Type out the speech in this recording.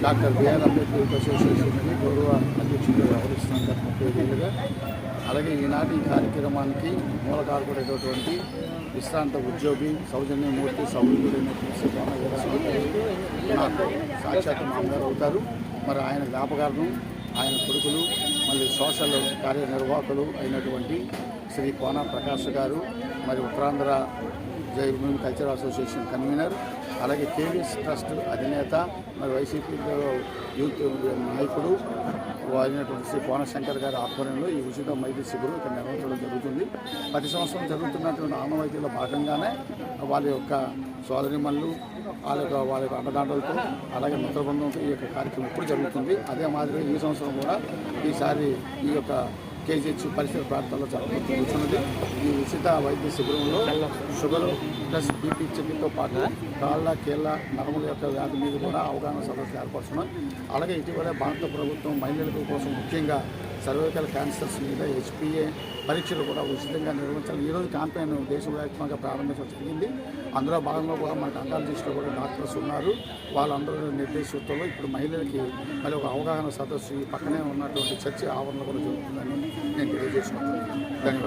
Doctor BR Ambedkar అసోసియేషన్కి గౌరవ అధ్యక్షుడు వ్యవహరిస్తున్న గత 30 ఏళ్ళుగా. అలాగే ఈనాటి ఈ కార్యక్రమానికి మూలకారకుడైనటువంటి విశ్రాంత ఉద్యోగి సౌజన్యమూర్తి సౌరుడైనటువంటి నాకు సాక్షాత్ మామగారు అవుతారు. మరి ఆయన జ్ఞాపకార్థం ఆయన కొడుకులు మళ్ళీ సోషల్ కార్యనిర్వాహకులు అయినటువంటి శ్రీ కోన ప్రకాష్ గారు, మరి ఉత్తరాంధ్ర జైభూమి కల్చరల్ అసోసియేషన్ కన్వీనర్, అలాగే కేవీఎస్ ట్రస్ట్ అధినేత, మరి వైసీపీలో యూత్ నాయకుడు అయినటువంటి శ్రీ కోనశంకర్ గారి ఆధ్వర్యంలో ఈ ఉచిత వైద్య శిబిరం ఇక్కడ నిర్వహించడం జరుగుతుంది. ప్రతి సంవత్సరం జరుగుతున్నటువంటి ఆనవాయితీలో భాగంగానే వాళ్ళ యొక్క సోదరిమణులు వాళ్ళ యొక్క అండదండలతో అలాగే మిత్రబృందంతో ఈ యొక్క కార్యక్రమం ఎప్పుడు జరుగుతుంది. అదే మాదిరిగా ఈ సంవత్సరం కూడా ఈసారి ఈ యొక్క కేజీహెచ్ పరిసర ప్రాంతాల్లో జరుగుతున్నది. ఈ ఉచిత వైద్య శిబిరంలో షుగర్ ప్లస్ బీపీ చెక్కితో పాటు కాళ్ళ కీళ్ళ నరముల యొక్క వ్యాధి మీద కూడా అవగాహన సదస్సులు ఏర్పరుస్తున్నాం. అలాగే ఇటీవల భారత ప్రభుత్వం మహిళల కోసం ముఖ్యంగా సర్వైకల్ క్యాన్సర్స్ మీద HPA పరీక్షలు కూడా ఉచితంగా నిర్వహించాలి. ఈరోజు క్యాంపెయిన్ దేశవ్యాప్తంగా ప్రారంభించడం జరిగింది. అందులో భాగంగా కూడా మనకు అంకాలజిస్టులు కూడా డాక్టర్స్ ఉన్నారు. వాళ్ళందరూ నిర్దేశిత్వంలో ఇప్పుడు మహిళలకి మరి ఒక అవగాహన సదస్సు ఈ పక్కనే ఉన్నటువంటి చర్చ ఆవరణలో కూడా జరుగుతుందని నేను తెలియజేసుకుంటున్నాను. ధన్యవాదాలు.